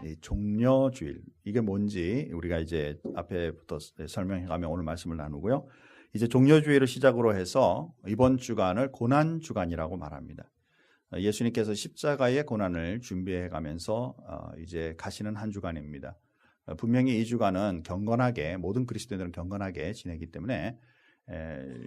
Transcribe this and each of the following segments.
이 종려주일, 이게 뭔지 우리가 이제 앞에부터 설명해가며 오늘 말씀을 나누고요. 이제 종려주일을 시작으로 해서 이번 주간을 고난주간이라고 말합니다. 예수님께서 십자가의 고난을 준비해가면서 이제 가시는 한 주간입니다. 분명히 이 주간은 경건하게, 모든 그리스도인들은 경건하게 지내기 때문에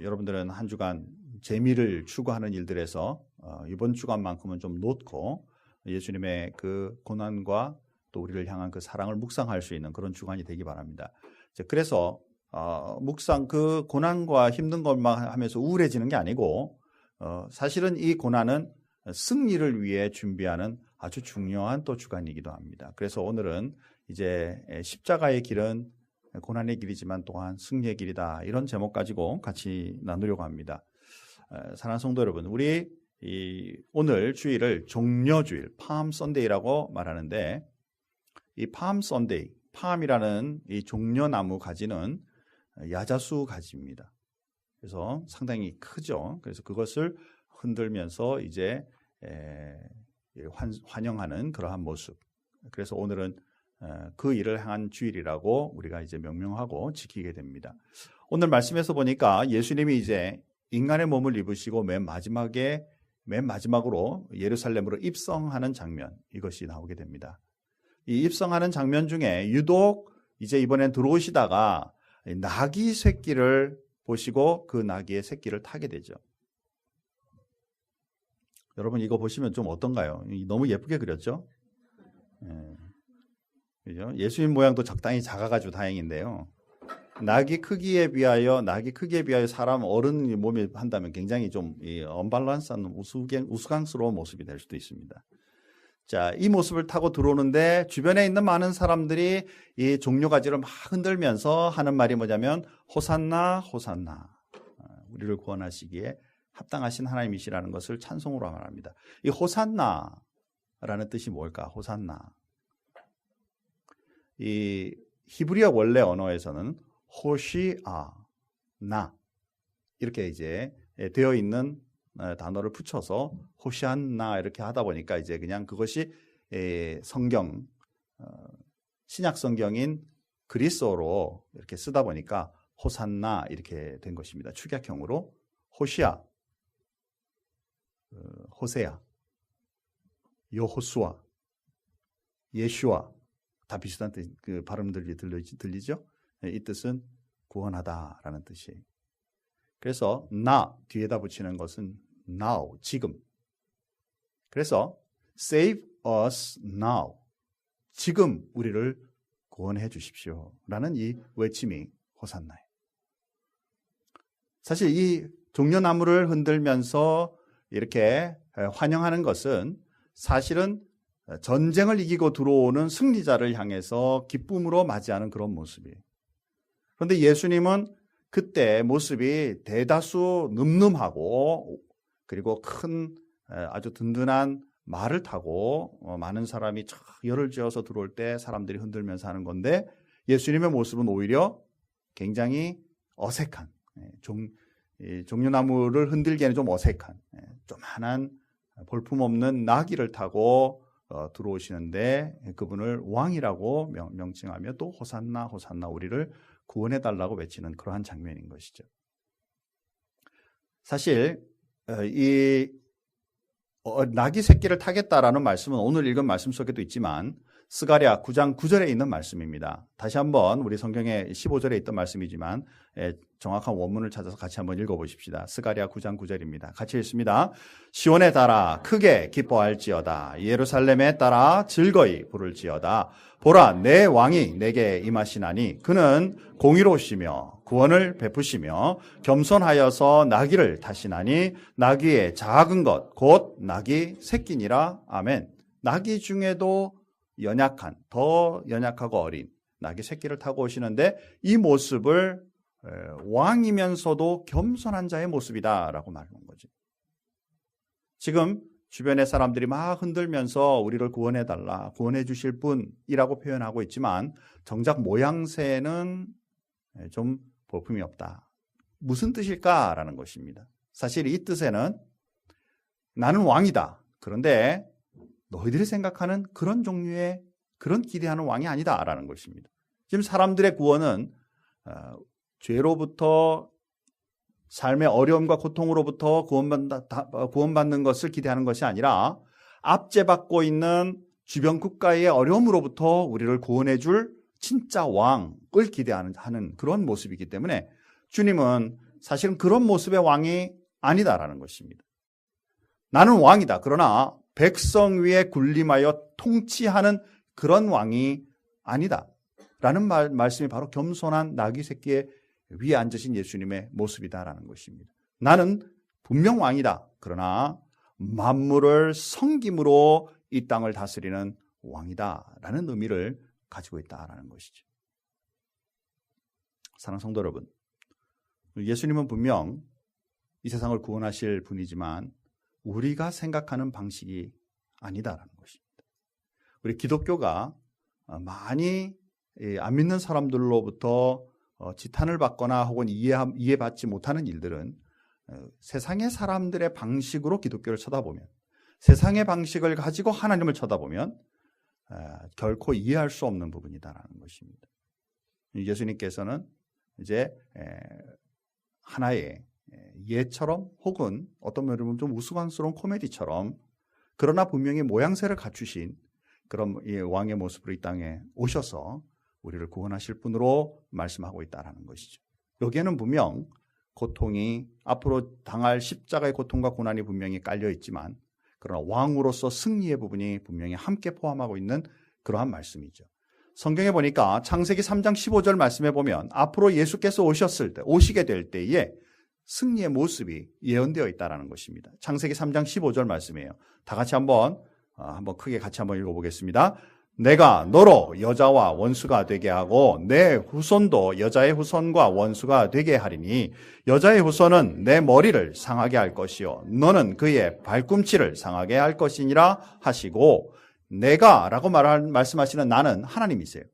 여러분들은 한 주간 재미를 추구하는 일들에서 이번 주간만큼은 좀 놓고 예수님의 그 고난과 또 우리를 향한 그 사랑을 묵상할 수 있는 그런 주간이 되기 바랍니다. 그래서 묵상, 그 고난과 힘든 것만 하면서 우울해지는 게 아니고 사실은 이 고난은 승리를 위해 준비하는 아주 중요한 또 주간이기도 합니다. 그래서 오늘은 이제 십자가의 길은 고난의 길이지만 또한 승리의 길이다, 이런 제목 가지고 같이 나누려고 합니다. 사랑하는 성도 여러분, 우리 오늘 주일을 종려주일, 팜 선데이라고 말하는데, 이 팜 선데이, 팜이라는 이 종려나무 가지는 야자수 가지입니다. 그래서 상당히 크죠. 그래서 그것을 흔들면서 이제 환영하는 그러한 모습. 그래서 오늘은 그 일을 향한 주일이라고 우리가 이제 명명하고 지키게 됩니다. 오늘 말씀에서 보니까 예수님이 이제 인간의 몸을 입으시고 맨 마지막으로 예루살렘으로 입성하는 장면, 이것이 나오게 됩니다. 이 입성하는 장면 중에 유독 이제 이번엔 들어오시다가 나귀 새끼를 보시고 그 나귀의 새끼를 타게 되죠. 여러분 이거 보시면 좀 어떤가요? 너무 예쁘게 그렸죠? 그죠? 예수님 모양도 적당히 작아가지고 다행인데요. 나귀 크기에 비하여 사람 어른 몸에 한다면 굉장히 좀 언밸런스한 우스꽝스러운 모습이 될 수도 있습니다. 자, 이 모습을 타고 들어오는데 주변에 있는 많은 사람들이 이 종려가지를 막 흔들면서 하는 말이 뭐냐면 호산나 호산나, 우리를 구원하시기에 합당하신 하나님이시라는 것을 찬송으로 말합니다. 이 호산나라는 뜻이 뭘까? 호산나, 이 히브리어 원래 언어에서는 호시아나 이렇게 이제 되어 있는 단어를 붙여서 호시안나 이렇게 하다 보니까 이제 그냥 그것이 성경, 신약 성경인 그리스어로 이렇게 쓰다 보니까 호산나 이렇게 된 것입니다. 축약형으로 호시아, 호세아, 여호수아, 예슈아, 다 비슷한 뜻, 그 발음들이 들리죠? 이 뜻은 구원하다라는 뜻이에요. 그래서 나 뒤에다 붙이는 것은 now, 지금. 그래서 save us now, 지금 우리를 구원해 주십시오 라는 이 외침이 호산나예요. 사실 이 종려나무를 흔들면서 이렇게 환영하는 것은 사실은 전쟁을 이기고 들어오는 승리자를 향해서 기쁨으로 맞이하는 그런 모습이에요. 그런데 예수님은 그때 모습이 대다수 늠름하고 그리고 큰 아주 든든한 말을 타고 많은 사람이 열을 지어서 들어올 때 사람들이 흔들면서 하는 건데, 예수님의 모습은 오히려 굉장히 어색한, 종려나무를 흔들기에는 좀 어색한 조만한 볼품없는 나귀를 타고 들어오시는데 그분을 왕이라고 명칭하며 또 호산나 호산나, 우리를 구원해달라고 외치는 그러한 장면인 것이죠. 사실 이 나귀 새끼를 타겠다라는 말씀은 오늘 읽은 말씀 속에도 있지만 스가랴 9장 9절에 있는 말씀입니다. 다시 한번 우리 성경에 15절에 있던 말씀이지만 정확한 원문을 찾아서 같이 한번 읽어보십시다. 스가랴 9장 9절입니다. 같이 읽습니다. 시온에 따라 크게 기뻐할지어다. 예루살렘에 따라 즐거이 부를지어다. 보라, 내 왕이 내게 임하시나니 그는 공의로우시며 구원을 베푸시며 겸손하여서 나귀를 타시나니 나귀의 작은 것 곧 나귀 새끼니라. 아멘. 나귀 중에도 연약한, 더 연약하고 어린 나귀 새끼를 타고 오시는데 이 모습을 왕이면서도 겸손한 자의 모습이다라고 말하는 거죠. 지금 주변의 사람들이 막 흔들면서 우리를 구원해달라, 구원해 주실 분이라고 표현하고 있지만 정작 모양새는 좀 볼품이 없다. 무슨 뜻일까라는 것입니다. 사실 이 뜻에는 나는 왕이다. 그런데 너희들이 생각하는 그런 종류의 그런 기대하는 왕이 아니다라는 것입니다. 지금 사람들의 구원은 죄로부터 삶의 어려움과 고통으로부터 구원받는 것을 기대하는 것이 아니라 압제받고 있는 주변 국가의 어려움으로부터 우리를 구원해 줄 진짜 왕을 기대하는 그런 모습이기 때문에 주님은 사실은 그런 모습의 왕이 아니다라는 것입니다. 나는 왕이다. 그러나 백성 위에 군림하여 통치하는 그런 왕이 아니다. 라는 말씀이 바로 겸손한 나귀 새끼의 위에 앉으신 예수님의 모습이다라는 것입니다. 나는 분명 왕이다. 그러나 만물을 섬김으로 이 땅을 다스리는 왕이다라는 의미를 가지고 있다라는 것이죠. 사랑하는 성도 여러분, 예수님은 분명 이 세상을 구원하실 분이지만 우리가 생각하는 방식이 아니다라는 것입니다. 우리 기독교가 많이 안 믿는 사람들로부터 지탄을 받거나 혹은 이해받지 못하는 일들은 세상의 사람들의 방식으로 기독교를 쳐다보면, 세상의 방식을 가지고 하나님을 쳐다보면 결코 이해할 수 없는 부분이다라는 것입니다. 예수님께서는 이제 하나의 예처럼 혹은 어떤 면으로 보면 좀 우스꽝스러운 코미디처럼 그러나 분명히 모양새를 갖추신 그런 왕의 모습으로 이 땅에 오셔서 우리를 구원하실 분으로 말씀하고 있다는 것이죠. 여기에는 분명 고통이 앞으로 당할 십자가의 고통과 고난이 분명히 깔려 있지만 그러나 왕으로서 승리의 부분이 분명히 함께 포함하고 있는 그러한 말씀이죠. 성경에 보니까 창세기 3장 15절 말씀에 보면 앞으로 예수께서 오시게 될 때에 승리의 모습이 예언되어 있다는 것입니다. 창세기 3장 15절 말씀이에요. 다 같이 한번 크게 같이 한번 읽어보겠습니다. 내가 너로 여자와 원수가 되게 하고 내 후손도 여자의 후손과 원수가 되게 하리니 여자의 후손은 내 머리를 상하게 할 것이요 너는 그의 발꿈치를 상하게 할 것이니라 하시고 내가 라고 말씀하시는 나는 하나님이세요.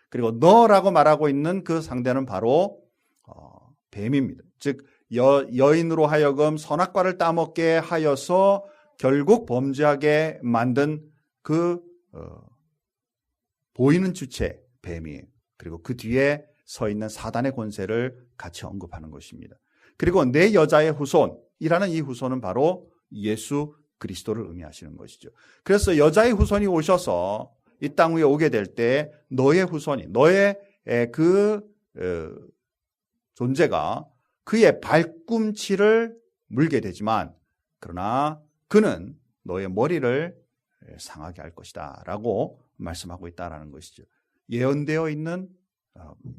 그리고 너라고 말하고 있는 그 상대는 바로 뱀입니다. 즉 여인으로 하여금 선악과를 따먹게 하여서 결국 범죄하게 만든 그 보이는 주체 뱀이에요. 그리고 그 뒤에 서 있는 사단의 권세를 같이 언급하는 것입니다. 그리고 내 여자의 후손이라는 이 후손은 바로 예수 그리스도를 의미하시는 것이죠. 그래서 여자의 후손이 오셔서 이 땅 위에 오게 될 때 너의 후손이 너의 그 존재가 그의 발꿈치를 물게 되지만 그러나 그는 너의 머리를 상하게 할 것이다 라고 말씀하고 있다는 것이죠. 예언되어 있는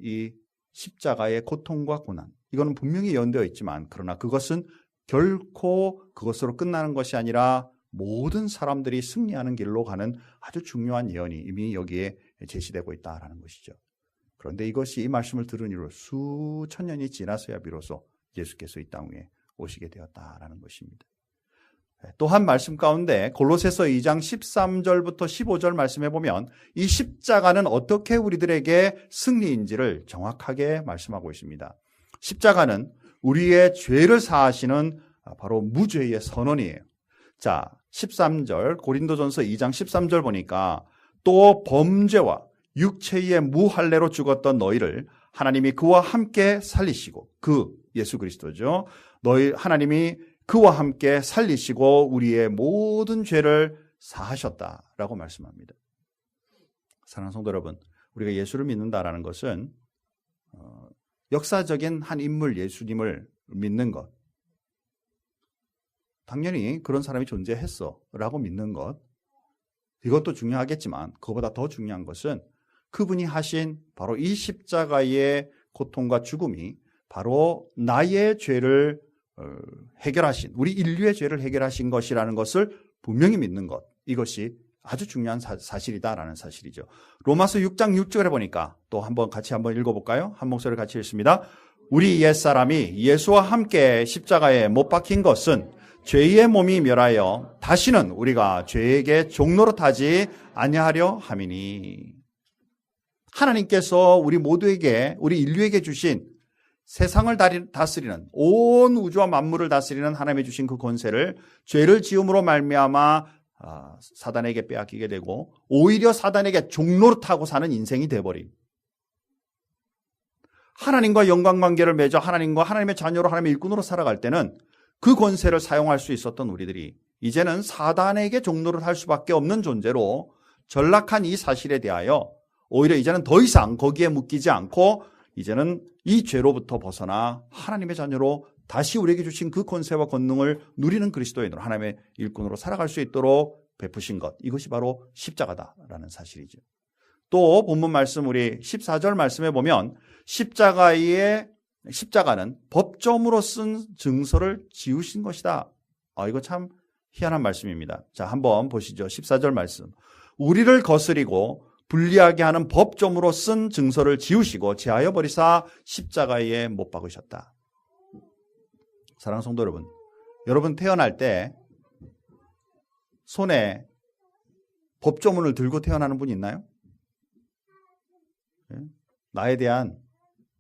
이 십자가의 고통과 고난, 이거는 분명히 예언되어 있지만 그러나 그것은 결코 그것으로 끝나는 것이 아니라 모든 사람들이 승리하는 길로 가는 아주 중요한 예언이 이미 여기에 제시되고 있다는 것이죠. 그런데 이것이 이 말씀을 들은 이후로 수천 년이 지나서야 비로소 예수께서 이 땅 위에 오시게 되었다라는 것입니다. 또 한 말씀 가운데 골로새서 2장 13절부터 15절 말씀해 보면 이 십자가는 어떻게 우리들에게 승리인지를 정확하게 말씀하고 있습니다. 십자가는 우리의 죄를 사하시는 바로 무죄의 선언이에요. 자, 13절 고린도전서 2장 13절 보니까 또 범죄와 육체의 무할례로 죽었던 너희를 하나님이 그와 함께 살리시고 그 예수 그리스도죠. 하나님이 그와 함께 살리시고 우리의 모든 죄를 사하셨다라고 말씀합니다. 사랑하는 성도 여러분, 우리가 예수를 믿는다라는 것은 역사적인 한 인물 예수님을 믿는 것, 당연히 그런 사람이 존재했어 라고 믿는 것, 이것도 중요하겠지만 그것보다 더 중요한 것은 그분이 하신 바로 이 십자가의 고통과 죽음이 바로 나의 죄를 해결하신, 우리 인류의 죄를 해결하신 것이라는 것을 분명히 믿는 것, 이것이 아주 중요한 사실이다라는 사실이죠. 로마서 6장 6절에 보니까 또 같이 한번 읽어볼까요? 한 목소리를 같이 읽습니다. 우리 옛사람이 예수와 함께 십자가에 못 박힌 것은 죄의 몸이 멸하여 다시는 우리가 죄에게 종노릇하지 아니하려 함이니. 하나님께서 우리 모두에게, 우리 인류에게 주신 세상을 다스리는, 온 우주와 만물을 다스리는 하나님이 주신 그 권세를 죄를 지음으로 말미암아 사단에게 빼앗기게 되고 오히려 사단에게 종노릇하고 사는 인생이 돼버린, 하나님과 영광관계를 맺어 하나님과 하나님의 자녀로 하나님의 일꾼으로 살아갈 때는 그 권세를 사용할 수 있었던 우리들이 이제는 사단에게 종노를 할 수밖에 없는 존재로 전락한 이 사실에 대하여 오히려 이제는 더 이상 거기에 묶이지 않고 이제는 이 죄로부터 벗어나 하나님의 자녀로 다시 우리에게 주신 그 권세와 권능을 누리는 그리스도인으로 하나님의 일꾼으로 살아갈 수 있도록 베푸신 것, 이것이 바로 십자가다라는 사실이죠. 또 본문 말씀 우리 14절 말씀에 보면 십자가는 법정으로 쓴 증서를 지우신 것이다. 이거 참 희한한 말씀입니다. 자, 한번 보시죠. 14절 말씀. 우리를 거스리고 불리하게 하는 법정으로 쓴 증서를 지우시고 제하여 버리사 십자가에 못 박으셨다. 사랑하는 성도 여러분, 여러분 태어날 때 손에 법조문을 들고 태어나는 분 있나요? 나에 대한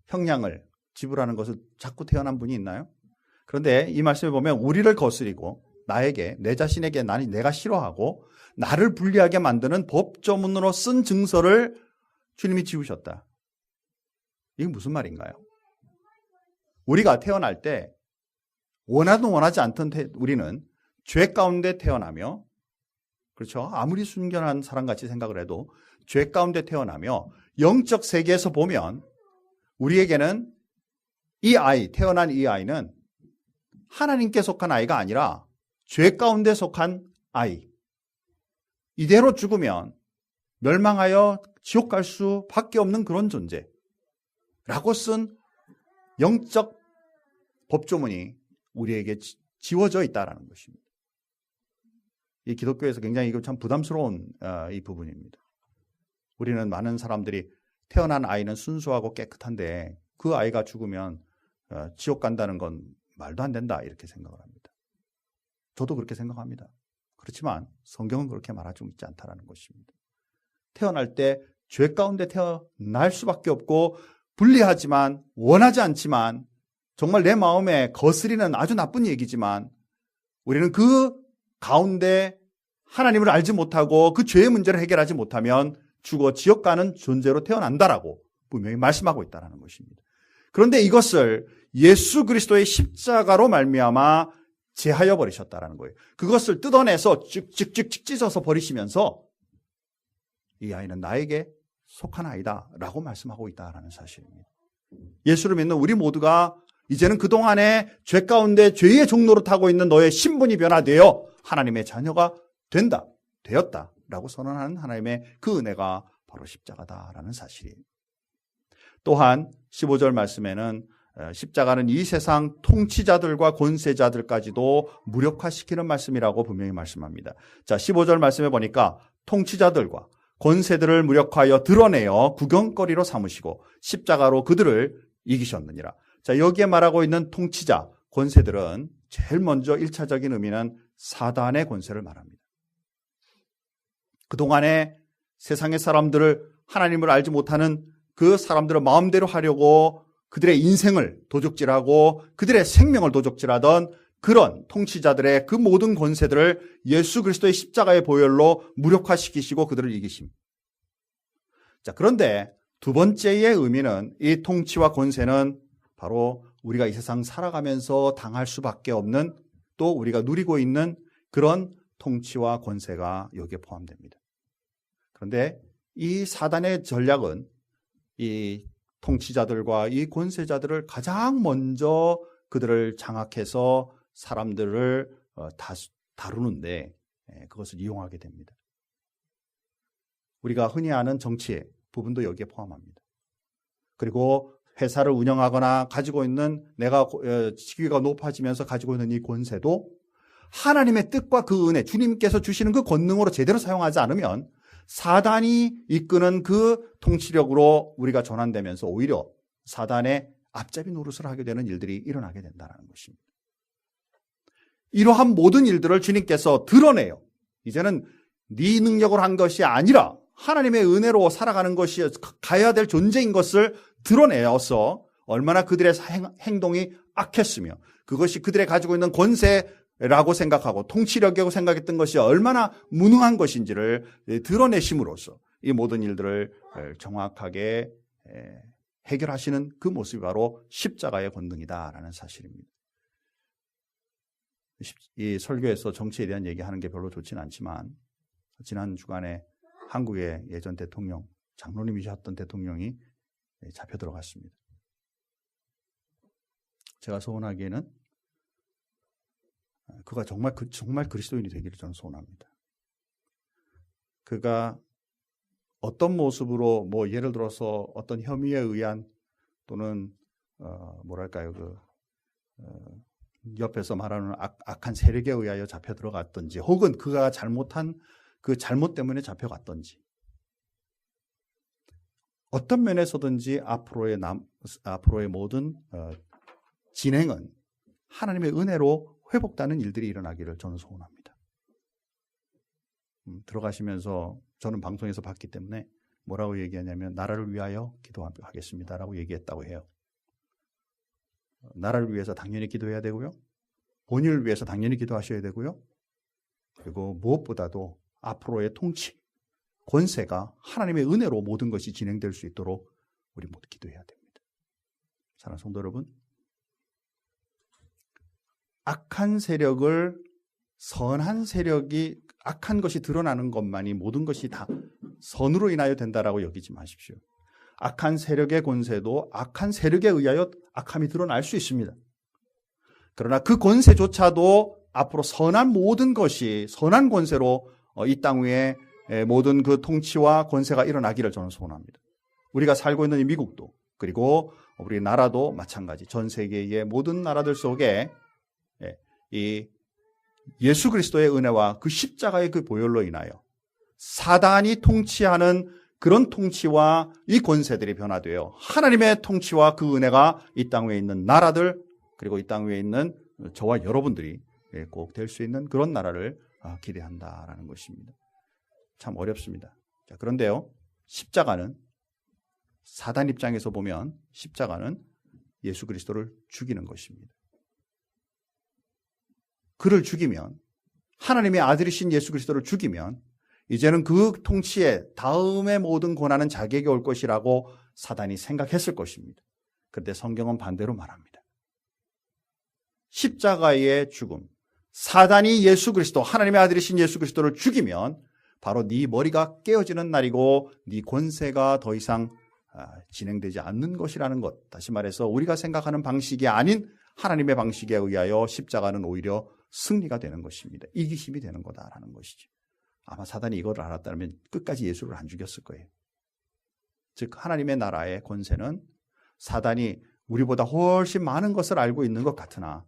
형량을 지불하는 것을 자꾸 태어난 분이 있나요? 그런데 이 말씀에 보면 우리를 거스리고 나에게, 내 자신에게 내가 싫어하고 나를 불리하게 만드는 법조문으로 쓴 증서를 주님이 지우셨다. 이게 무슨 말인가요? 우리가 태어날 때 원하든 원하지 않던 우리는 죄 가운데 태어나며, 그렇죠? 아무리 순결한 사람같이 생각을 해도 죄 가운데 태어나며 영적 세계에서 보면 우리에게는 태어난 이 아이는 하나님께 속한 아이가 아니라 죄 가운데 속한 아이. 이대로 죽으면 멸망하여 지옥 갈 수밖에 없는 그런 존재라고 쓴 영적 법조문이 우리에게 지워져 있다는 것입니다. 이 기독교에서 굉장히 이거 참 부담스러운 이 부분입니다. 우리는 많은 사람들이 태어난 아이는 순수하고 깨끗한데 그 아이가 죽으면 지옥 간다는 건 말도 안 된다, 이렇게 생각을 합니다. 저도 그렇게 생각합니다. 그렇지만 성경은 그렇게 말하고 있지 않다는 것입니다. 태어날 때 죄 가운데 태어날 수밖에 없고 불리하지만, 원하지 않지만, 정말 내 마음에 거스리는 아주 나쁜 얘기지만 우리는 그 가운데 하나님을 알지 못하고 그 죄의 문제를 해결하지 못하면 죽어 지옥 가는 존재로 태어난다라고 분명히 말씀하고 있다는 것입니다. 그런데 이것을 예수 그리스도의 십자가로 말미암아 제하여 버리셨다는 거예요. 그것을 뜯어내서 쭉쭉쭉 찢어서 버리시면서 이 아이는 나에게 속한 아이다라고 말씀하고 있다는 사실입니다. 예수를 믿는 우리 모두가 이제는 그동안에 죄 가운데 죄의 종로로 타고 있는 너의 신분이 변화되어 하나님의 자녀가 되었다라고 선언하는 하나님의 그 은혜가 바로 십자가다라는 사실이에요. 또한 15절 말씀에는 십자가는 이 세상 통치자들과 권세자들까지도 무력화시키는 말씀이라고 분명히 말씀합니다. 자, 15절 말씀에 보니까 통치자들과 권세들을 무력화하여 드러내어 구경거리로 삼으시고 십자가로 그들을 이기셨느니라. 자, 여기에 말하고 있는 통치자, 권세들은 제일 먼저 1차적인 의미는 사단의 권세를 말합니다. 그동안에 세상의 사람들을, 하나님을 알지 못하는 그 사람들을 마음대로 하려고 그들의 인생을 도적질하고 그들의 생명을 도적질하던 그런 통치자들의 그 모든 권세들을 예수 그리스도의 십자가의 보혈로 무력화시키시고 그들을 이기십니다. 자, 그런데 두 번째의 의미는, 이 통치와 권세는 바로 우리가 이 세상 살아가면서 당할 수밖에 없는, 또 우리가 누리고 있는 그런 통치와 권세가 여기에 포함됩니다. 그런데 이 사단의 전략은 이 통치자들과 이 권세자들을 가장 먼저 그들을 장악해서 사람들을 다루는데 그것을 이용하게 됩니다. 우리가 흔히 아는 정치의 부분도 여기에 포함합니다. 그리고 회사를 운영하거나 가지고 있는, 내가 직위가 높아지면서 가지고 있는 이 권세도 하나님의 뜻과 그 은혜, 주님께서 주시는 그 권능으로 제대로 사용하지 않으면 사단이 이끄는 그 통치력으로 우리가 전환되면서 오히려 사단의 앞잡이 노릇을 하게 되는 일들이 일어나게 된다는 것입니다. 이러한 모든 일들을 주님께서 드러내요. 이제는 네 능력으로 한 것이 아니라 하나님의 은혜로 살아가는 것이 가야 될 존재인 것을 드러내어서 얼마나 그들의 행동이 악했으며 그것이 그들의 가지고 있는 권세, 라고 생각하고 통치력이라고 생각했던 것이 얼마나 무능한 것인지를 드러내심으로써 이 모든 일들을 정확하게 해결하시는 그 모습이 바로 십자가의 권능이다라는 사실입니다. 이 설교에서 정치에 대한 얘기하는 게 별로 좋지는 않지만 지난 주간에 한국의 예전 대통령, 장로님이셨던 대통령이 잡혀 들어갔습니다. 제가 소원하기에는 그가 정말 그리스도인이 되기를 저는 소원합니다. 그가 어떤 모습으로 뭐 예를 들어서 어떤 혐의에 의한 또는 옆에서 말하는 악한 세력에 의하여 잡혀 들어갔던지 혹은 그가 잘못한 그 잘못 때문에 잡혀갔던지 어떤 면에서든지 앞으로의 모든 진행은 하나님의 은혜로 회복되는 일들이 일어나기를 저는 소원합니다. 들어가시면서 저는 방송에서 봤기 때문에 뭐라고 얘기하냐면 나라를 위하여 기도하겠습니다라고 얘기했다고 해요. 나라를 위해서 당연히 기도해야 되고요. 본인을 위해서 당연히 기도하셔야 되고요. 그리고 무엇보다도 앞으로의 통치, 권세가 하나님의 은혜로 모든 것이 진행될 수 있도록 우리 모두 기도해야 됩니다. 사랑하는 성도 여러분, 악한 세력을 선한 세력이 악한 것이 드러나는 것만이 모든 것이 다 선으로 인하여 된다라고 여기지 마십시오. 악한 세력의 권세도 악한 세력에 의하여 악함이 드러날 수 있습니다. 그러나 그 권세조차도 앞으로 선한 모든 것이 선한 권세로 이 땅 위에 모든 그 통치와 권세가 일어나기를 저는 소원합니다. 우리가 살고 있는 이 미국도 그리고 우리 나라도 마찬가지 전 세계의 모든 나라들 속에 이 예수 그리스도의 은혜와 그 십자가의 그 보혈로 인하여 사단이 통치하는 그런 통치와 이 권세들이 변화되어 하나님의 통치와 그 은혜가 이 땅 위에 있는 나라들 그리고 이 땅 위에 있는 저와 여러분들이 꼭 될 수 있는 그런 나라를 기대한다라는 것입니다. 참 어렵습니다. 자, 그런데요, 십자가는 사단 입장에서 보면 십자가는 예수 그리스도를 죽이는 것입니다. 그를 죽이면 하나님의 아들이신 예수 그리스도를 죽이면 이제는 그 통치의 다음의 모든 고난은 자기에게 올 것이라고 사단이 생각했을 것입니다. 그런데 성경은 반대로 말합니다. 십자가의 죽음, 사단이 예수 그리스도, 하나님의 아들이신 예수 그리스도를 죽이면 바로 네 머리가 깨어지는 날이고 네 권세가 더 이상 진행되지 않는 것이라는 것. 다시 말해서 우리가 생각하는 방식이 아닌 하나님의 방식에 의하여 십자가는 오히려 승리가 되는 것입니다. 이기심이 되는 거다라는 것이죠. 아마 사단이 이걸 알았다면 끝까지 예수를 안 죽였을 거예요. 즉 하나님의 나라의 권세는 사단이 우리보다 훨씬 많은 것을 알고 있는 것 같으나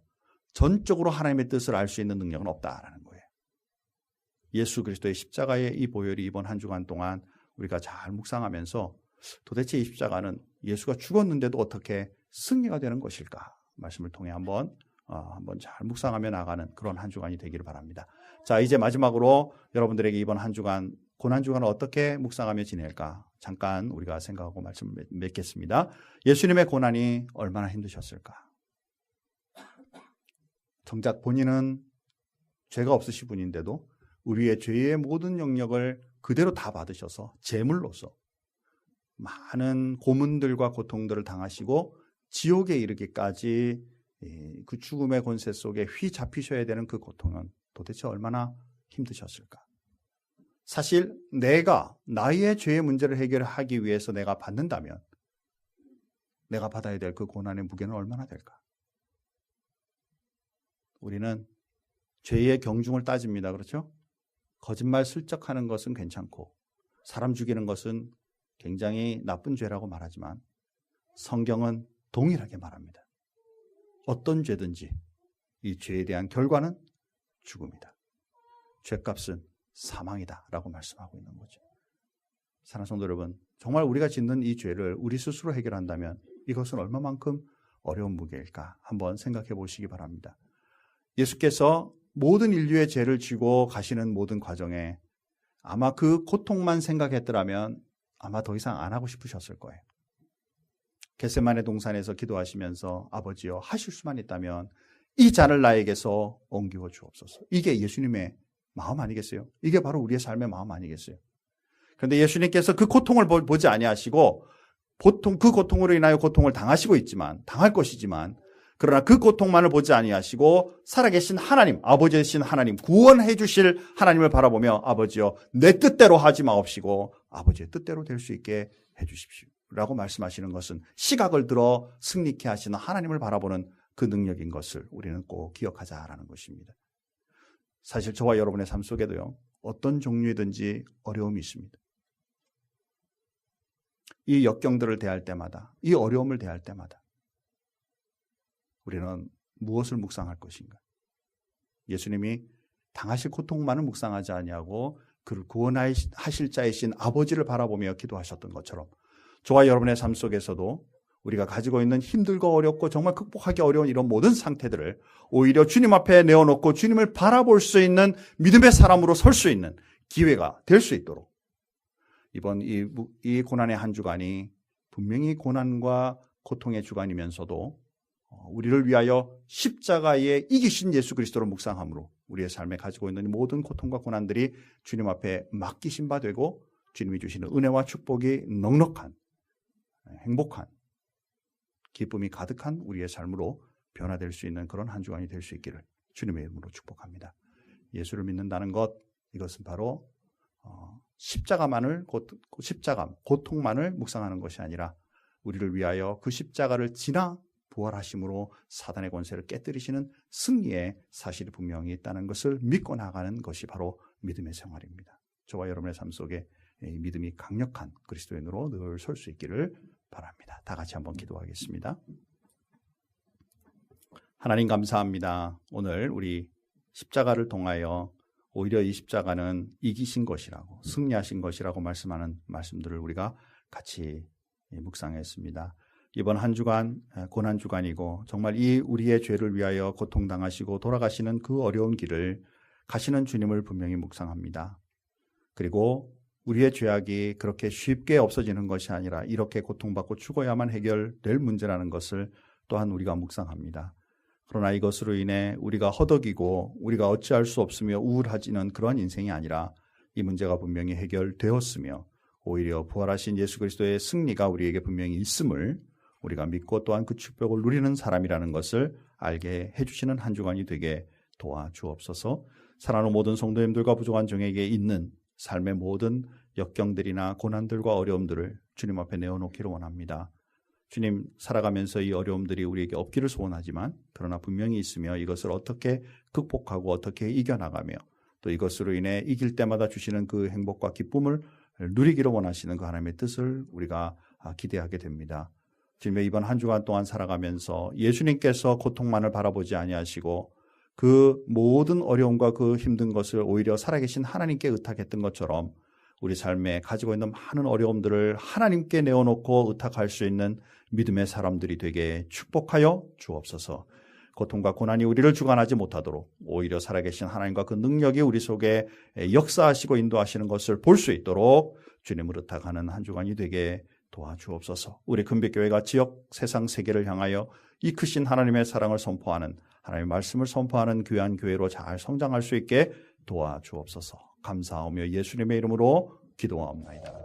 전적으로 하나님의 뜻을 알 수 있는 능력은 없다라는 거예요. 예수 그리스도의 십자가의 이 보혈이 이번 한 주간 동안 우리가 잘 묵상하면서 도대체 이 십자가는 예수가 죽었는데도 어떻게 승리가 되는 것일까? 말씀을 통해 한번 잘 묵상하며 나가는 그런 한 주간이 되기를 바랍니다. 자, 이제 마지막으로 여러분들에게 이번 한 주간, 고난 주간을 어떻게 묵상하며 지낼까? 잠깐 우리가 생각하고 말씀을 맺겠습니다. 예수님의 고난이 얼마나 힘드셨을까? 정작 본인은 죄가 없으신 분인데도 우리의 죄의 모든 영역을 그대로 다 받으셔서 제물로서 많은 고문들과 고통들을 당하시고 지옥에 이르기까지 그 죽음의 권세 속에 휘잡히셔야 되는 그 고통은 도대체 얼마나 힘드셨을까? 사실 나의 죄의 문제를 해결하기 위해서 내가 받는다면 내가 받아야 될 그 고난의 무게는 얼마나 될까? 우리는 죄의 경중을 따집니다. 그렇죠? 거짓말 슬쩍 하는 것은 괜찮고 사람 죽이는 것은 굉장히 나쁜 죄라고 말하지만 성경은 동일하게 말합니다. 어떤 죄든지 이 죄에 대한 결과는 죽음이다. 죄값은 사망이다 라고 말씀하고 있는 거죠. 사랑하는 성도 여러분, 정말 우리가 짓는 이 죄를 우리 스스로 해결한다면 이것은 얼마만큼 어려운 무게일까 한번 생각해 보시기 바랍니다. 예수께서 모든 인류의 죄를 지고 가시는 모든 과정에 아마 그 고통만 생각했더라면 아마 더 이상 안 하고 싶으셨을 거예요. 겟세마네 동산에서 기도하시면서 아버지여 하실 수만 있다면 이 잔을 나에게서 옮기워 주옵소서. 이게 예수님의 마음 아니겠어요? 이게 바로 우리의 삶의 마음 아니겠어요? 그런데 예수님께서 그 고통을 보지 아니하시고 보통 그 고통으로 인하여 고통을 당하시고 있지만, 당할 것이지만, 그러나 그 고통만을 보지 아니하시고 살아계신 하나님, 아버지이신 하나님, 구원해 주실 하나님을 바라보며 아버지여 내 뜻대로 하지 마옵시고 아버지의 뜻대로 될 수 있게 해 주십시오 라고 말씀하시는 것은 시각을 들어 승리케 하시는 하나님을 바라보는 그 능력인 것을 우리는 꼭 기억하자라는 것입니다. 사실 저와 여러분의 삶 속에도요, 어떤 종류이든지 어려움이 있습니다. 이 역경들을 대할 때마다, 이 어려움을 대할 때마다 우리는 무엇을 묵상할 것인가? 예수님이 당하실 고통만을 묵상하지 아니하고 그를 구원하실 자이신 아버지를 바라보며 기도하셨던 것처럼 저와 여러분의 삶 속에서도 우리가 가지고 있는 힘들고 어렵고 정말 극복하기 어려운 이런 모든 상태들을 오히려 주님 앞에 내어놓고 주님을 바라볼 수 있는 믿음의 사람으로 설 수 있는 기회가 될 수 있도록 이번 이 고난의 한 주간이 분명히 고난과 고통의 주간이면서도 우리를 위하여 십자가에 이기신 예수 그리스도를 묵상함으로 우리의 삶에 가지고 있는 모든 고통과 고난들이 주님 앞에 맡기신 바 되고 주님이 주시는 은혜와 축복이 넉넉한 행복한 기쁨이 가득한 우리의 삶으로 변화될 수 있는 그런 한 주간이 될 수 있기를 주님의 이름으로 축복합니다. 예수를 믿는다는 것, 이것은 바로 십자가만을 고통만을 묵상하는 것이 아니라 우리를 위하여 그 십자가를 지나 부활하심으로 사단의 권세를 깨뜨리시는 승리의 사실이 분명히 있다는 것을 믿고 나가는 것이 바로 믿음의 생활입니다. 저와 여러분의 삶 속에 이 믿음이 강력한 그리스도인으로 늘 설 수 있기를 바랍니다. 다 같이 한번 기도하겠습니다. 하나님 감사합니다. 오늘 우리 십자가를 통하여 오히려 이 십자가는 이기신 것이라고, 승리하신 것이라고 말씀하는 말씀들을 우리가 같이 묵상했습니다. 이번 한 주간 고난 주간이고 정말 이 우리의 죄를 위하여 고통당하시고 돌아가시는 그 어려운 길을 가시는 주님을 분명히 묵상합니다. 그리고 우리의 죄악이 그렇게 쉽게 없어지는 것이 아니라 이렇게 고통받고 죽어야만 해결될 문제라는 것을 또한 우리가 묵상합니다. 그러나 이것으로 인해 우리가 허덕이고 우리가 어찌할 수 없으며 우울해지는 그러한 인생이 아니라 이 문제가 분명히 해결되었으며 오히려 부활하신 예수 그리스도의 승리가 우리에게 분명히 있음을 우리가 믿고 또한 그 축복을 누리는 사람이라는 것을 알게 해주시는 한 주간이 되게 도와주옵소서. 사랑하는 모든 성도님들과 부족한 종에게 있는 삶의 모든 역경들이나 고난들과 어려움들을 주님 앞에 내어놓기를 원합니다. 주님, 살아가면서 이 어려움들이 우리에게 없기를 소원하지만 그러나 분명히 있으며 이것을 어떻게 극복하고 어떻게 이겨나가며 또 이것으로 인해 이길 때마다 주시는 그 행복과 기쁨을 누리기를 원하시는 그 하나님의 뜻을 우리가 기대하게 됩니다. 주님의 이번 한 주간 동안 살아가면서 예수님께서 고통만을 바라보지 아니하시고 그 모든 어려움과 그 힘든 것을 오히려 살아계신 하나님께 의탁했던 것처럼 우리 삶에 가지고 있는 많은 어려움들을 하나님께 내어놓고 의탁할 수 있는 믿음의 사람들이 되게 축복하여 주옵소서. 고통과 고난이 우리를 주관하지 못하도록 오히려 살아계신 하나님과 그 능력이 우리 속에 역사하시고 인도하시는 것을 볼 수 있도록 주님을 의탁하는 한 주간이 되게 도와주옵소서. 우리 금빛교회가 지역 세상 세계를 향하여 이 크신 하나님의 사랑을 선포하는 하나님의 말씀을 선포하는 귀한 교회로 잘 성장할 수 있게 도와주옵소서. 감사하며 예수님의 이름으로 기도하옵나이다.